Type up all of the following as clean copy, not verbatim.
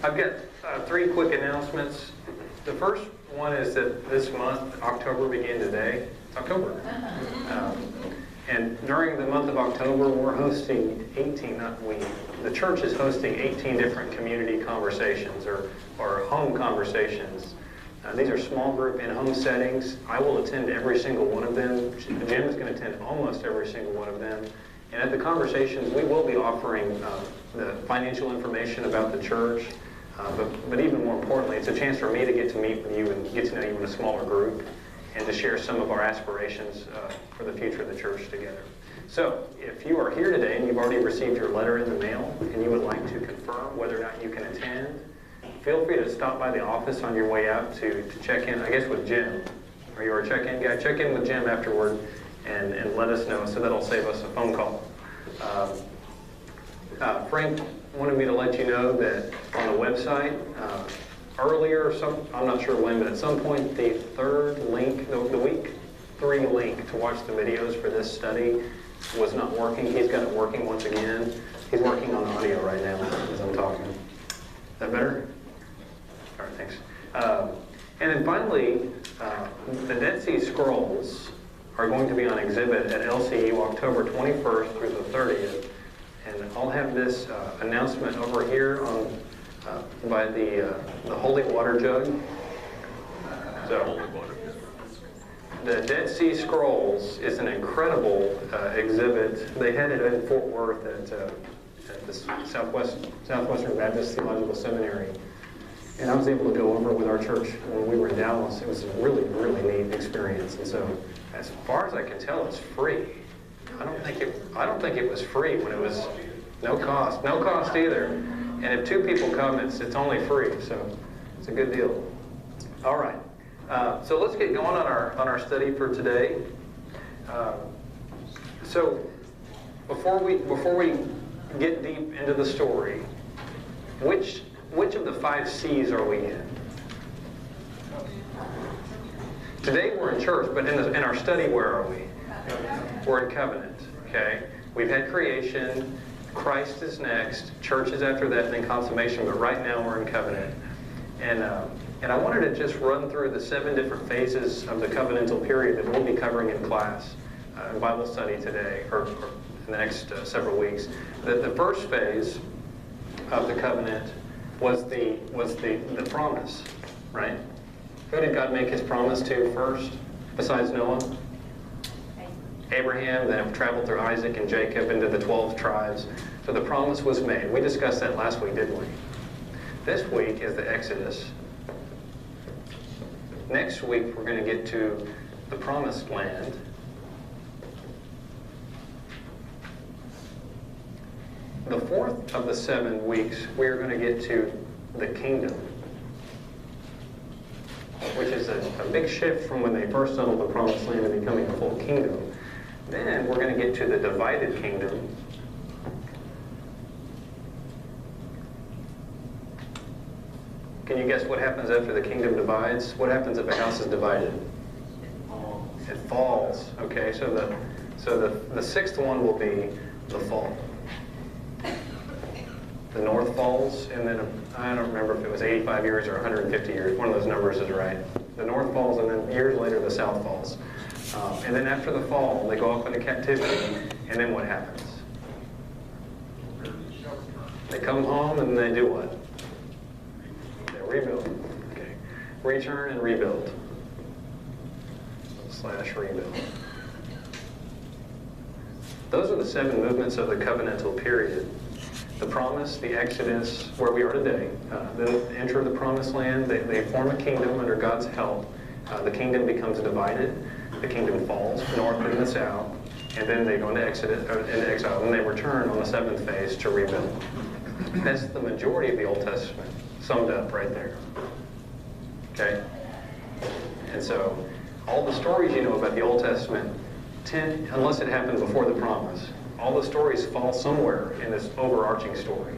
I've got three quick announcements. The first one is that this month, October, began today. It's October. And during the month of October, we're hosting 18, not we, the church is hosting 18 different community conversations or home conversations. These are small group in-home settings. I will attend every single one of them. Jim is going to attend almost every single one of them. And at the conversations, we will be offering the financial information about the church. But even more importantly, it's a chance for me to get to meet with you and get to know you in a smaller group and to share some of our aspirations for the future of the church together. So if you are here today and you've already received your letter in the mail and you would like to confirm whether or not you can attend, feel free to stop by the office on your way out to check in, I guess with Jim. Are you our check-in guy? Check in with Jim afterward and let us know, so that'll save us a phone call. Frank wanted me to let you know that on the website, earlier, I'm not sure when, but at some point the third link, the week 3 link to watch the videos for this study was not working. He's got it working once again. He's working on audio right now as I'm talking. Is that better? All right, thanks. And then finally, the Dead Sea Scrolls are going to be on exhibit at LCU October 21st through the 30th. And I'll have this announcement over here on by the Holy Water Jug. So, the Dead Sea Scrolls is an incredible exhibit. They had it in Fort Worth at the Southwestern Baptist Theological Seminary. And I was able to go over it with our church when we were in Dallas. It was a really, really neat experience. And so, as far as I can tell, it's free. I don't think it was free when it was no cost either. And if 2 people come, it's only free, so it's a good deal. All right, so let's get going on our study for today. So before we get deep into the story, which of the 5 C's are we in? Today we're in church, but in our study, where are we? We're in covenant, okay? We've had creation, Christ is next, church is after that, and then consummation, but right now we're in covenant. And I wanted to just run through the 7 different phases of the covenantal period that we'll be covering in class, in Bible study today, or in the next several weeks. The first phase of the covenant was the promise, right? Who did God make his promise to first, besides Noah? Abraham, then traveled through Isaac and Jacob into the 12 tribes. So the promise was made. We discussed that last week, didn't we? This week is the Exodus. Next week, we're going to get to the Promised Land. The 4th of the 7 weeks, we are going to get to the kingdom, which is a big shift from when they first settled the Promised Land and becoming a full kingdom. Then we're going to get to the divided kingdom. Can you guess what happens after the kingdom divides? What happens if a house is divided? It falls. Okay, so the 6th one will be the fall. The north falls, and then I don't remember if it was 85 years or 150 years. One of those numbers is right. The north falls, and then years later the south falls. And then after the fall, they go off into captivity, and then what happens? They come home, and they do what? They rebuild. Okay. Return and rebuild. / rebuild. Those are the 7 movements of the covenantal period. The promise, the Exodus, where we are today. Then enter the Promised Land. They form a kingdom under God's help. The kingdom becomes divided. The kingdom falls, north and the south, and then they go into exile, and they return on the 7th phase to rebuild. That's the majority of the Old Testament, summed up right there. Okay? And so, all the stories you know about the Old Testament, unless it happened before the promise, all the stories fall somewhere in this overarching story.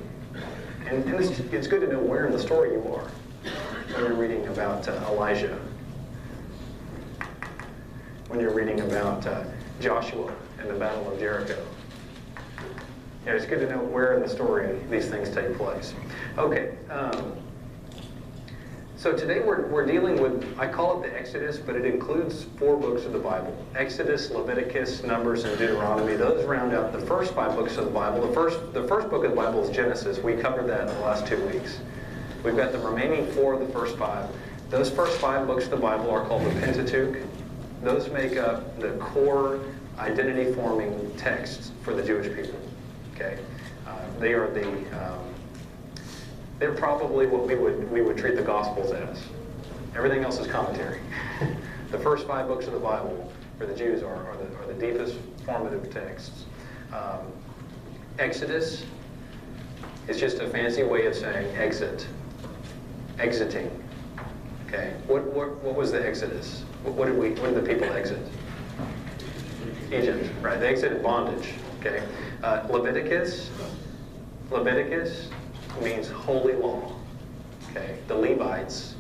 And it's good to know where in the story you are when you're reading about Elijah, when you're reading about Joshua and the Battle of Jericho. Yeah, it's good to know where in the story these things take place. Okay. So today we're dealing with, I call it the Exodus, but it includes 4 books of the Bible. Exodus, Leviticus, Numbers, and Deuteronomy. Those round out the first 5 books of the Bible. The first book of the Bible is Genesis. We covered that in the last 2 weeks. We've got the remaining 4 of the first 5. Those first 5 books of the Bible are called the Pentateuch. Those make up the core identity-forming texts for the Jewish people. Okay, they are they're probably what we would treat the Gospels as. Everything else is commentary. The first 5 books of the Bible for the Jews are the deepest formative texts. Exodus is just a fancy way of saying exit, exiting. Okay, what was the Exodus? What did the people exit? Egypt, right? They exited bondage. Okay, Leviticus means holy law. Okay, the Levites,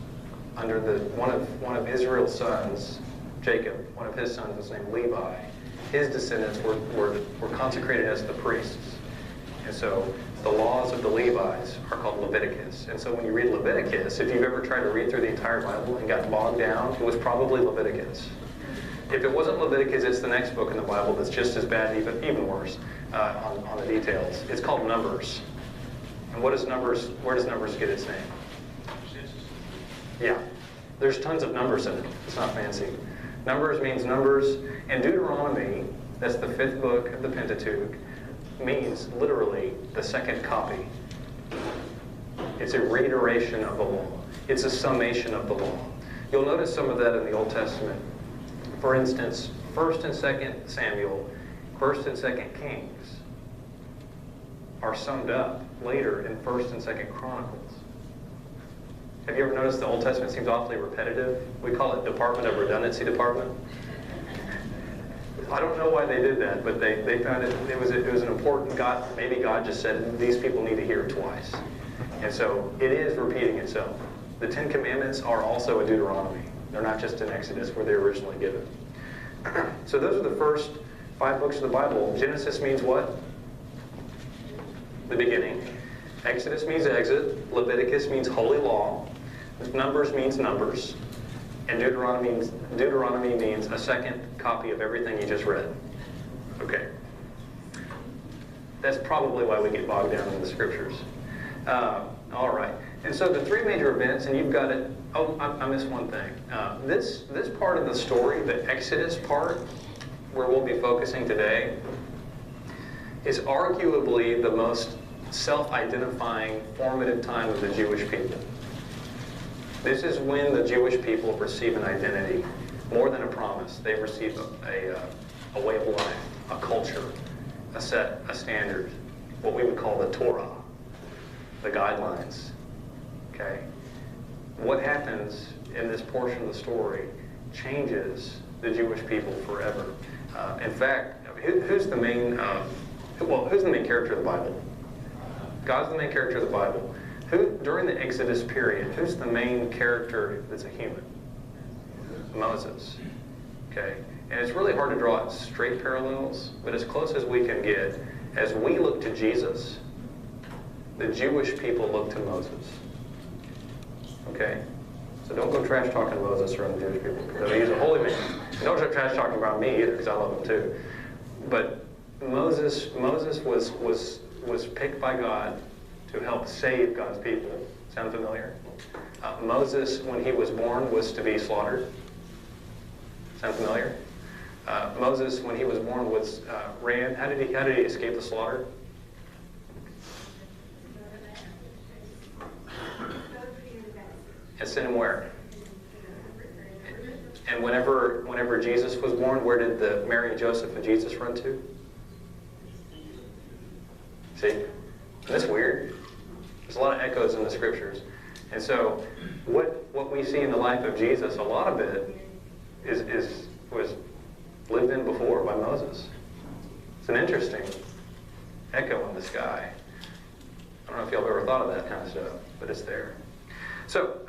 under one of Israel's sons, Jacob, one of his sons was named Levi. His descendants were consecrated as the priests, and so the laws of the Levites are called Leviticus. And so when you read Leviticus, if you've ever tried to read through the entire Bible and got bogged down, it was probably Leviticus. If it wasn't Leviticus, it's the next book in the Bible that's just as bad, even worse, on the details. It's called Numbers. And where does Numbers get its name? Yeah. There's tons of numbers in it. It's not fancy. Numbers means numbers. And Deuteronomy, that's the 5th book of the Pentateuch, means literally the second copy. It's a reiteration of the law. It's a summation of the law. You'll notice some of that in the Old Testament. For instance, 1st and 2nd Samuel, 1st and 2nd Kings are summed up later in 1st and 2nd Chronicles. Have you ever noticed the Old Testament seems awfully repetitive? We call it Department of Redundancy Department. I don't know why they did that, but they found it was an important, maybe God just said, these people need to hear it twice. And so it is repeating itself. The 10 Commandments are also in Deuteronomy. They're not just in Exodus where they were originally given. So those are the first 5 books of the Bible. Genesis means what? The beginning. Exodus means exit. Leviticus means holy law. Numbers means numbers. And Deuteronomy means a second copy of everything you just read. Okay. That's probably why we get bogged down in the scriptures. All right. And so the 3 major events, and you've got it. Oh, I missed one thing. This part of the story, the Exodus part, where we'll be focusing today, is arguably the most self-identifying, formative time of the Jewish people. This is when the Jewish people receive an identity, more than a promise. They receive a way of life, a culture, a standard, what we would call the Torah, the guidelines. Okay? What happens in this portion of the story changes the Jewish people forever. In fact, who's the main character of the Bible? God's the main character of the Bible. During the Exodus period, who's the main character that's a human? Moses. Okay? And it's really hard to draw straight parallels, but as close as we can get, as we look to Jesus, the Jewish people look to Moses. Okay? So don't go trash talking Moses around the Jewish people. He's a holy man. Don't go trash talking about me either, because I love him too. But Moses was picked by God to help save God's people. Sound familiar? Moses, when he was born, was to be slaughtered. Sound familiar? Moses, when he was born, ran. How did he escape the slaughter? And sent him where? And whenever Jesus was born, where did Mary and Joseph and Jesus run to? See? That's weird. There's a lot of echoes in the scriptures. And so what we see in the life of Jesus, a lot of it was lived in before by Moses. It's an interesting echo in the sky. I don't know if y'all have ever thought of that kind of stuff, but it's there. So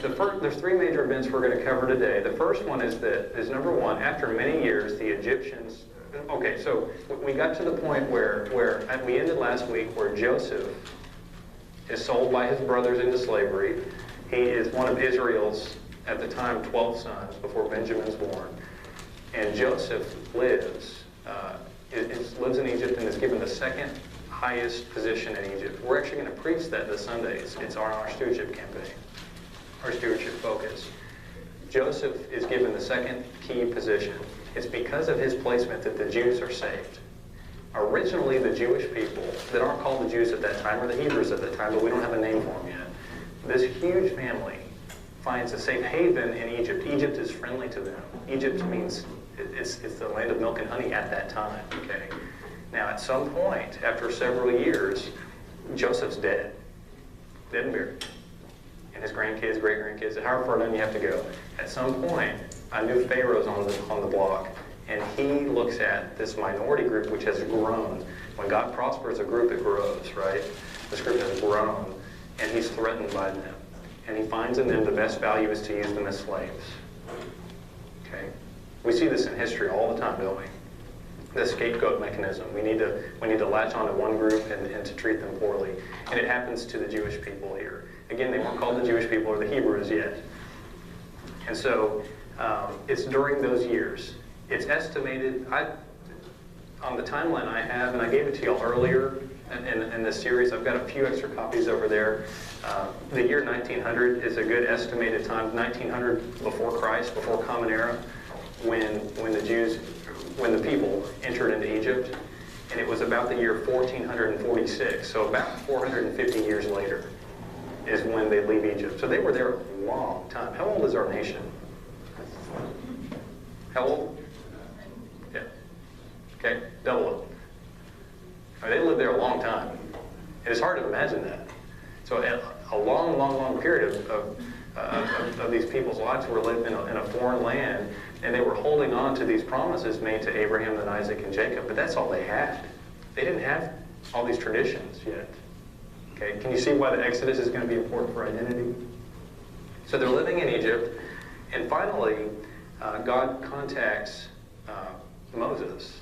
there's 3 major events we're going to cover today. The first one is number 1, after many years, the Egyptians. Okay, so we got to the point where we ended last week where Joseph is sold by his brothers into slavery. He is one of Israel's, at the time, 12 sons before Benjamin's born. And Joseph lives in Egypt and is given the second highest position in Egypt. We're actually going to preach that this Sunday. It's on our stewardship campaign, our stewardship focus. Joseph is given the second key position. It's because of his placement that the Jews are saved. Originally, the Jewish people that aren't called the Jews at that time, or the Hebrews at that time, but we don't have a name for them yet. This huge family finds a safe haven in Egypt. Egypt is friendly to them. Egypt means it's the land of milk and honey at that time. Okay. Now, at some point, after several years, Joseph's dead and buried. And his grandkids, great-grandkids, however far down you have to go. At some point, a new Pharaoh's on the block, and he looks at this minority group which has grown. When God prospers a group, it grows, right? This group has grown, and he's threatened by them. And he finds in them the best value is to use them as slaves. Okay? We see this in history all the time, don't we? The scapegoat mechanism. We need to latch onto one group and to treat them poorly. And it happens to the Jewish people here. Again, they weren't called the Jewish people or the Hebrews yet. And so it's during those years. It's estimated, on the timeline I have, and I gave it to y'all earlier in this series, I've got a few extra copies over there. The year 1900 is a good estimated time, 1900 before Christ, before Common Era, when the people entered into Egypt, and it was about the year 1446, so about 450 years later is when they leave Egypt. So they were there a long time. How old is our nation? How old? Yeah. Okay, double it. I mean, they lived there a long time. And it's hard to imagine that. So a long, long, long period of these people's lives were lived in a foreign land, and they were holding on to these promises made to Abraham and Isaac and Jacob, but that's all they had. They didn't have all these traditions yet. Okay, can you see why the Exodus is going to be important for identity? So they're living in Egypt, and finally, God contacts Moses,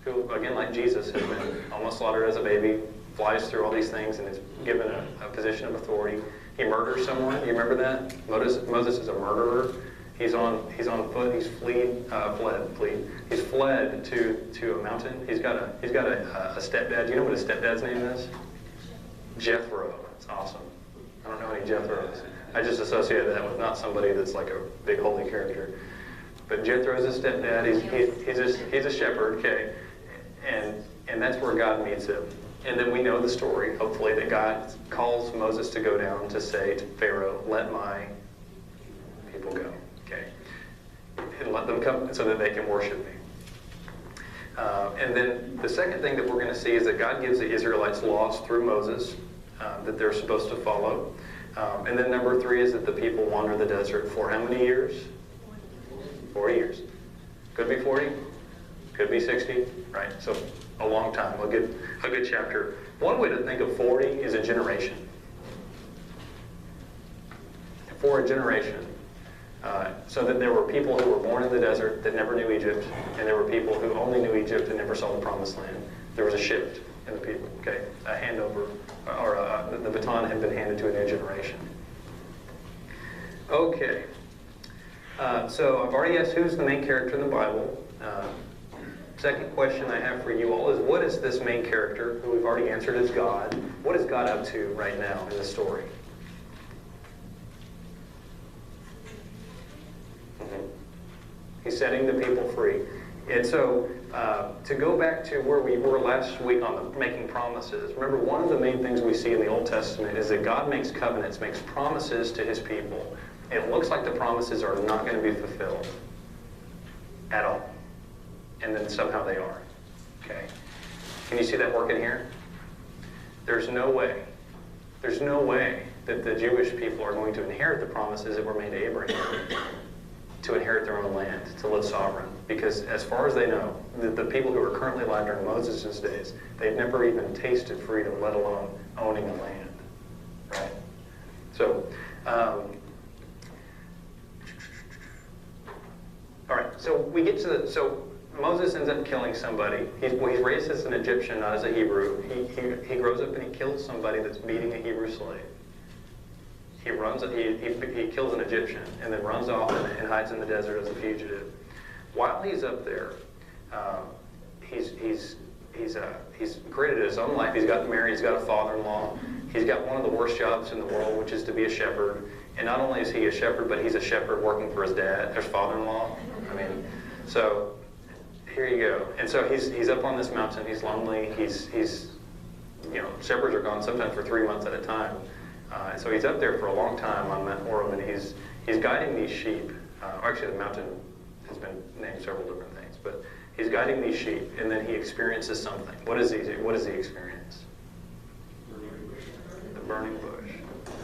who, again, like Jesus, has been almost slaughtered as a baby, flies through all these things, and is given a position of authority. He murders someone. You remember that? Moses is a murderer. He's on foot. He's fled. He's fled to a mountain. He's got a stepdad. Do you know what his stepdad's name is? Jethro. It's awesome. I don't know any Jethros. I just associated that with not somebody that's like a big holy character. But Jethro's a stepdad. He's a shepherd. Okay, and that's where God meets him. And then we know the story, hopefully, that God calls Moses to go down to say to Pharaoh, "Let my people go." Okay, and let them come so that they can worship me. And then the second thing that we're going to see is that God gives the Israelites laws through Moses that they're supposed to follow. And then number 3 is that the people wander the desert for how many years? 40 years. Could be 40, could be 60, right? So a long time, a good chapter. One way to think of 40 is a generation. For a generation. So that there were people who were born in the desert that never knew Egypt, and there were people who only knew Egypt and never saw the promised land. There was a shift in the people, okay? A handover, or the baton had been handed to a new generation. Okay. So I've already asked who's the main character in the Bible. Second question I have for you all is, what is this main character, who we've already answered is God, what is God up to right now in the story? He's setting the people free. And so, to go back to where we were last week on the making promises, remember one of the main things we see in the Old Testament is that God makes covenants, makes promises to his people. It looks like the promises are not going to be fulfilled at all. And then somehow they are. Okay? Can you see that working here? There's no way that the Jewish people are going to inherit the promises that were made to Abraham, to inherit their own land, to live sovereign. Because as far as they know, the people who are currently alive during Moses' days, they've never even tasted freedom, let alone owning a land. Right? So, all right, so we get to Moses ends up killing somebody. He's raised as an Egyptian, not as a Hebrew. He grows up and he kills somebody that's beating a Hebrew slave. He kills an Egyptian and then runs off and hides in the desert as a fugitive. While he's up there, he's created his own life. He's gotten married. He's got a father-in-law. He's got one of the worst jobs in the world, which is to be a shepherd. And not only is he a shepherd, but he's a shepherd working for his dad, his father-in-law. I mean, so here you go. And so he's up on this mountain. He's lonely. He's shepherds are gone sometimes for 3 months at a time. And so he's up there for a long time on Mount Horeb, and he's guiding these sheep. Actually, the mountain has been named several different things, but he's guiding these sheep, and then he experiences something. What does he experience? The burning bush.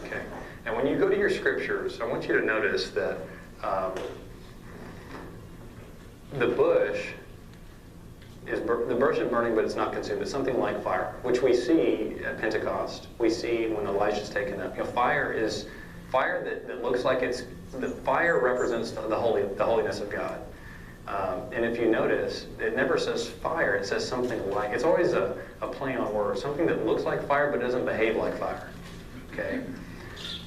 Okay. And when you go to your scriptures, I want you to notice that the bush is burning, but it's not consumed. It's something like fire, which we see at Pentecost. We see when Elijah's taken up. Fire is fire that looks like it's the fire represents the holiness of God. And if you notice, it never says fire. It says something like. It's always a play on words. Something that looks like fire but doesn't behave like fire. Okay.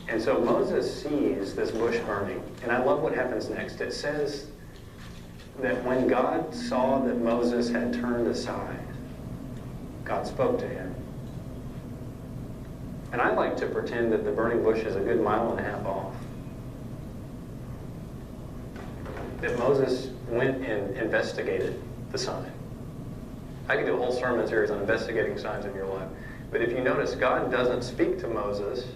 And so Moses sees this bush burning, and I love what happens next. It says that when God saw that Moses had turned aside, God spoke to him. And I like to pretend that the burning bush is a good 1.5 miles off. That Moses went and investigated the sign. I could do a whole sermon series on investigating signs in your life. But if you notice, God doesn't speak to Moses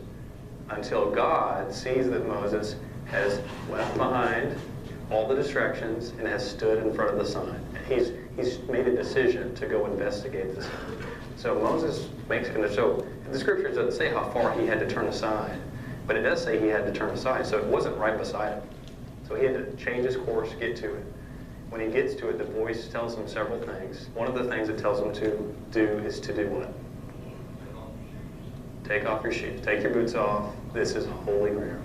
until God sees that Moses has left behind all the distractions and has stood in front of the sign. He's made a decision to go investigate the sign. So Moses so the scripture doesn't say how far he had to turn aside, but it does say he had to turn aside, so it wasn't right beside him. So he had to change his course, get to it. When he gets to it, the voice tells him several things. One of the things it tells him to do is to do what? Take off your shoes. Take your boots off. This is holy ground.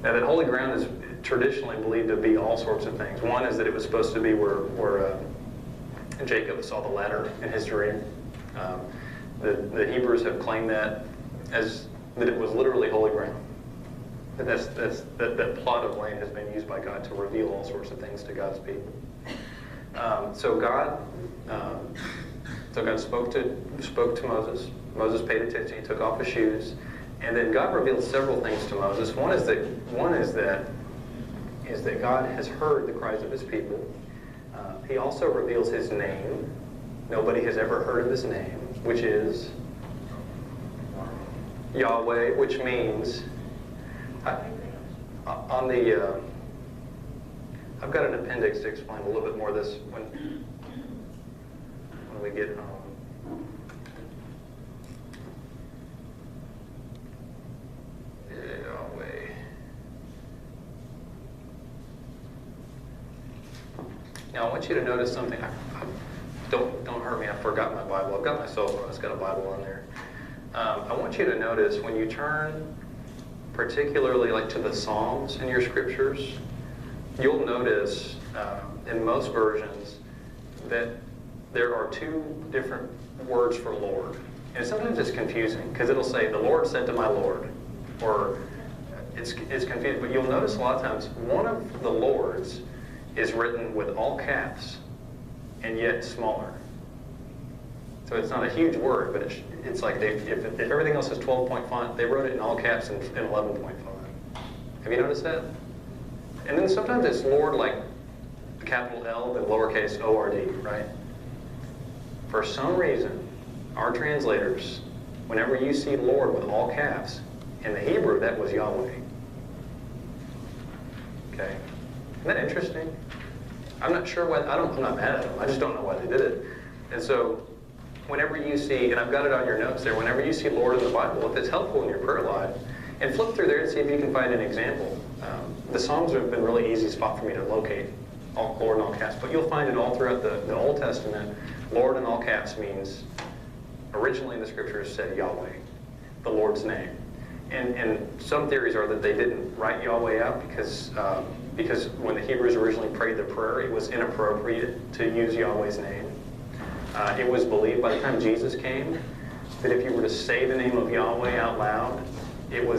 Now that holy ground is traditionally believed to be all sorts of things. One is that it was supposed to be where Jacob saw the ladder in his dream. The Hebrews have claimed that it was literally holy ground. That plot of land has been used by God to reveal all sorts of things to God's people. So God spoke to Moses. Moses paid attention. He took off his shoes, and then God revealed several things to Moses. One is that God has heard the cries of his people. He also reveals his name. Nobody has ever heard of his name, which is Yahweh, which means I've got an appendix to explain a little bit more of this when we get home. Yahweh. Now I want you to notice something. Don't hurt me. I forgot my Bible. I've got my cell phone. It's got a Bible on there. I want you to notice when you turn, particularly like to the Psalms in your scriptures, you'll notice in most versions that there are 2 different words for Lord. And sometimes it's confusing because it'll say, the Lord said to my Lord, or it's confusing. But you'll notice a lot of times one of the Lords is written with all caps and yet smaller. So it's not a huge word, but it's like if everything else is 12-point font, they wrote it in all caps in 11-point font. Have you noticed that? And then sometimes it's Lord like capital L and lowercase O-R-D, right? For some reason, our translators, whenever you see Lord with all caps, in the Hebrew that was Yahweh. Okay? Isn't that interesting? I'm not sure why, I'm not mad at them, I just don't know why they did it. And so, whenever you see, and I've got it on your notes there, whenever you see Lord in the Bible, if it's helpful in your prayer life, and flip through there and see if you can find an example. The Psalms have been a really easy spot for me to locate Lord in all caps, but you'll find it all throughout the Old Testament. Lord in all caps means, originally in the scriptures said Yahweh, the Lord's name. And some theories are that they didn't write Yahweh out because when the Hebrews originally prayed the prayer, it was inappropriate to use Yahweh's name. It was believed by the time Jesus came that if you were to say the name of Yahweh out loud, it was